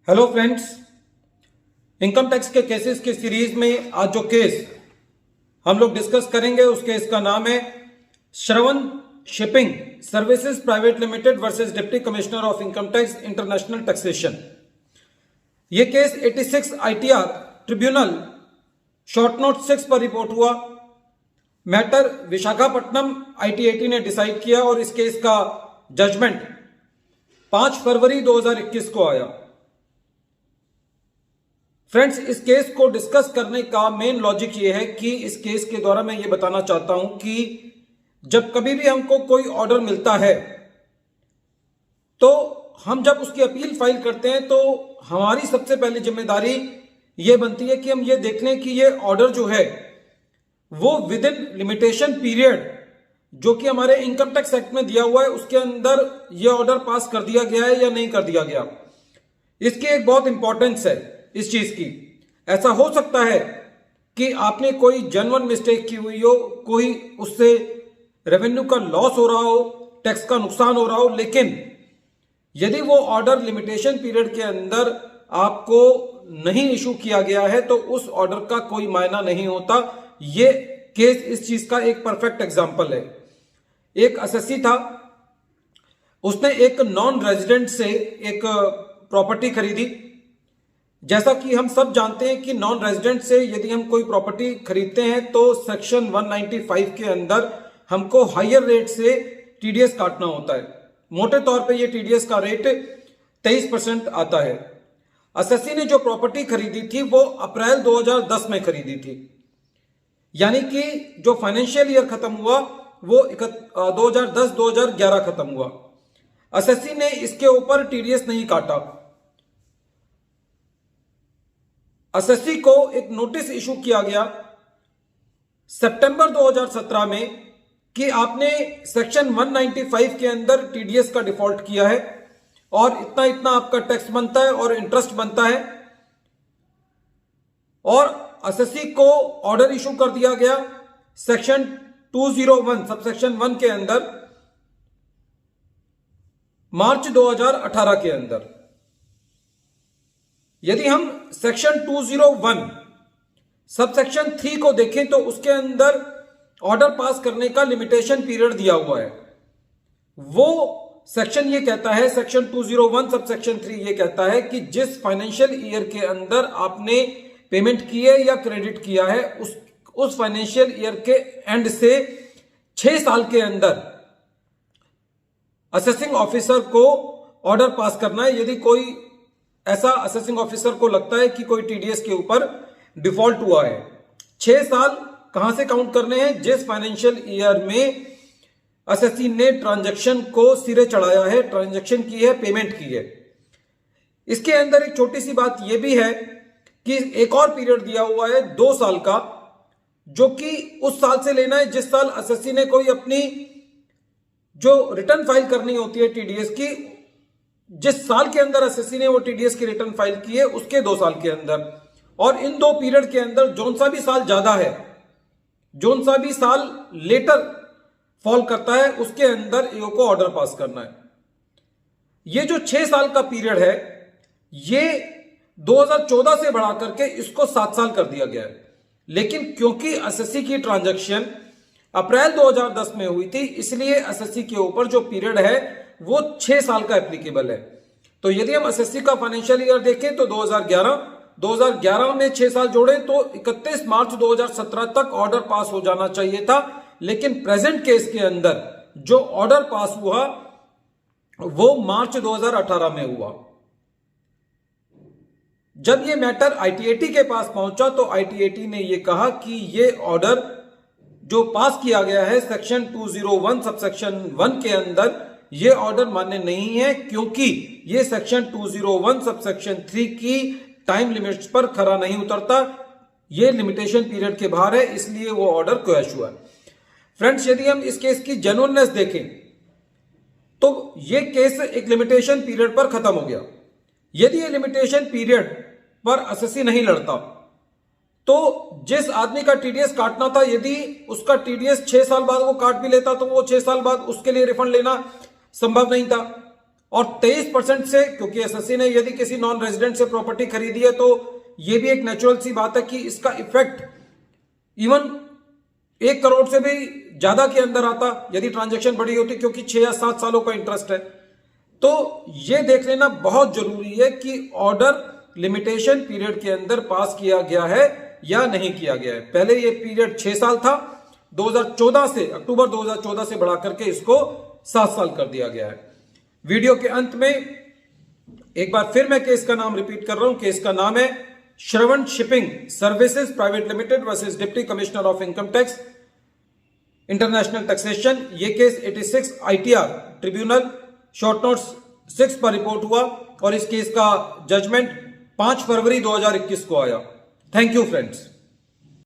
Hello friends, income tax के cases के series में आज जो केस हम लोग डिस्कस करेंगे उस केस का नाम है Shravan shipping services private limited versus deputy commissioner of income tax international taxation. यह case 86 ITR tribunal short note 6 पर रिपोर्ट हुआ। मैटर विशाखापट्टनम IT/AT ने डिसाइड किया और इस केस का जजमेंट 5 फरवरी 2021 को आया। फ्रेंड्स, इस केस को डिस्कस करने का मेन लॉजिक ये है कि इस केस के द्वारा मैं ये बताना चाहता हूं कि जब कभी भी हमको कोई ऑर्डर मिलता है तो हम जब उसकी अपील फाइल करते हैं तो हमारी सबसे पहली जिम्मेदारी ये बनती है कि हम ये देख लें कि ये ऑर्डर जो है वो विद इन लिमिटेशन पीरियड जो कि हमारे इनकम टैक्स एक्ट में दिया हुआ है उसके अंदर ये ऑर्डर पास कर दिया गया है या नहीं कर दिया गया। इसकी एक बहुत इंपॉर्टेंस है इस चीज की। ऐसा हो सकता है कि आपने कोई जेन्युइन मिस्टेक की हुई हो, कोई उससे रेवेन्यू का लॉस हो रहा हो, टैक्स का नुकसान हो रहा हो, लेकिन यदि वो ऑर्डर लिमिटेशन पीरियड के अंदर आपको नहीं इशू किया गया है तो उस ऑर्डर का कोई मायना नहीं होता। ये केस इस चीज का एक परफेक्ट एग्जांपल है। एक असेसी था, उसने एक नॉन रेजिडेंट से एक प्रॉपर्टी खरीदी। जैसा कि हम सब जानते हैं कि नॉन रेजिडेंट से यदि हम कोई प्रॉपर्टी खरीदते हैं तो सेक्शन 195 के अंदर हमको हायर रेट से टीडीएस काटना होता है। मोटे तौर पे ये टीडीएस का रेट 23% आता है। असेसी ने जो प्रॉपर्टी खरीदी थी वो अप्रैल 2010 में खरीदी थी, यानी कि जो फाइनेंशियल ईयर खत्म हुआ वो 2010-2011 खत्म हुआ। असेसी ने इसके ऊपर टीडीएस नहीं काटा। असेसी को एक नोटिस इशू किया गया सितंबर 2017 में कि आपने सेक्शन 195 के अंदर टीडीएस का डिफॉल्ट किया है और इतना इतना आपका टैक्स बनता है और इंटरेस्ट बनता है, और असेसी को ऑर्डर इशू कर दिया गया सेक्शन 201 सबसेक्शन 1 के अंदर मार्च 2018 के अंदर। यदि हम सेक्शन 201 सबसेक्शन 3 को देखें तो उसके अंदर ऑर्डर पास करने का लिमिटेशन पीरियड दिया हुआ है। वो सेक्शन ये कहता है, सेक्शन 201 सबसेक्शन 3 ये कहता है कि जिस फाइनेंशियल ईयर के अंदर आपने पेमेंट की है या क्रेडिट किया है उस फाइनेंशियल ईयर के एंड से 6 साल के अंदर असेसिंग ऑफिसर को ऑर्डर पास करना है। यदि कोई ऐसा असेसिंग ऑफिसर को लगता है कि कोई टीडीएस के ऊपर डिफॉल्ट हुआ है, 6 साल कहां से काउंट करने हैं? जिस फाइनेंशियल ईयर में असेसी ने ट्रांजैक्शन को सिरे चढ़ाया है, ट्रांजैक्शन की है, पेमेंट की है। इसके अंदर एक छोटी सी बात यह भी है कि एक और पीरियड दिया हुआ है 2 साल का, जो कि उस साल से लेना है जिस साल असेसी ने कोई अपनी जो रिटर्न फाइल करनी होती है टीडीएस की, जिस साल के अंदर असेसी ने वो टीडीएस की रिटर्न फाइल की है उसके 2 साल के अंदर। और इन 2 पीरियड के अंदर जोन सा भी साल ज्यादा है, जोन सा भी साल लेटर फॉल करता है, उसके अंदर ईओ को ऑर्डर पास करना है। ये जो 6 साल का पीरियड है ये 2014 से बढ़ा करके इसको 7 साल कर दिया गया है। लेकिन क्योंकि असेसी की ट्रांजैक्शन अप्रैल 2010 में हुई थी इसलिए असेसी के ऊपर जो पीरियड है वो 6 साल का एप्लीकेबल है। तो यदि हम असेसी का फाइनेंशियल ईयर देखें तो 2011 में 6 साल जोड़े तो 31 मार्च 2017 तक ऑर्डर पास हो जाना चाहिए था। लेकिन प्रेजेंट केस के अंदर जो ऑर्डर पास हुआ वो मार्च 2018 में हुआ। जब ये मैटर IT/AT के पास पहुंचा तो IT/AT ने यह कहा कि ये ऑर्डर जो पास किया गया है सेक्शन 201 सबसेक्शन 1 के अंदर ये ऑर्डर मान्य नहीं है, क्योंकि ये सेक्शन 201 सबसेक्शन 3 की टाइम लिमिट्स पर खरा नहीं उतरता, ये लिमिटेशन पीरियड के बाहर है, इसलिए वो ऑर्डर क्वैश हुआ। फ्रेंड्स, यदि हम इस केस की जेन्युइननेस देखें तो ये केस एक लिमिटेशन पीरियड पर खत्म हो गया। यदि ये लिमिटेशन पीरियड पर असेसी नहीं लड़ता तो जिस आदमी का टीडीएस काटना था, यदि उसका टीडीएस 6 साल बाद वो काट भी लेता तो वो 6 साल बाद उसके लिए रिफंड लेना संभव नहीं था। और 23% से, क्योंकि एसएससी ने यदि किसी नॉन रेजिडेंट से प्रॉपर्टी खरीदी है तो यह भी एक नेचुरल सी बात है कि इसका इफेक्ट इवन 1 करोड़ से भी ज्यादा के अंदर आता यदि ट्रांजैक्शन बड़ी होती, क्योंकि 6 या 7 सालों का इंटरेस्ट है। तो यह देख लेना बहुत जरूरी है कि ऑर्डर लिमिटेशन पीरियड के अंदर पास किया गया है या नहीं किया गया है। पहले यह पीरियड 6 साल था, 2014 से, अक्टूबर 2014 से बढ़ा करके इसको 7 साल कर दिया गया है। वीडियो के अंत में एक बार फिर मैं केस का नाम रिपीट कर रहा हूं। केस का नाम है Shravan shipping services private limited versus deputy commissioner of income tax international taxation. यह case 86 ITR tribunal short notes 6 पर रिपोर्ट हुआ और इस केस का जजमेंट 5 फरवरी 2021 को आया। Thank you friends.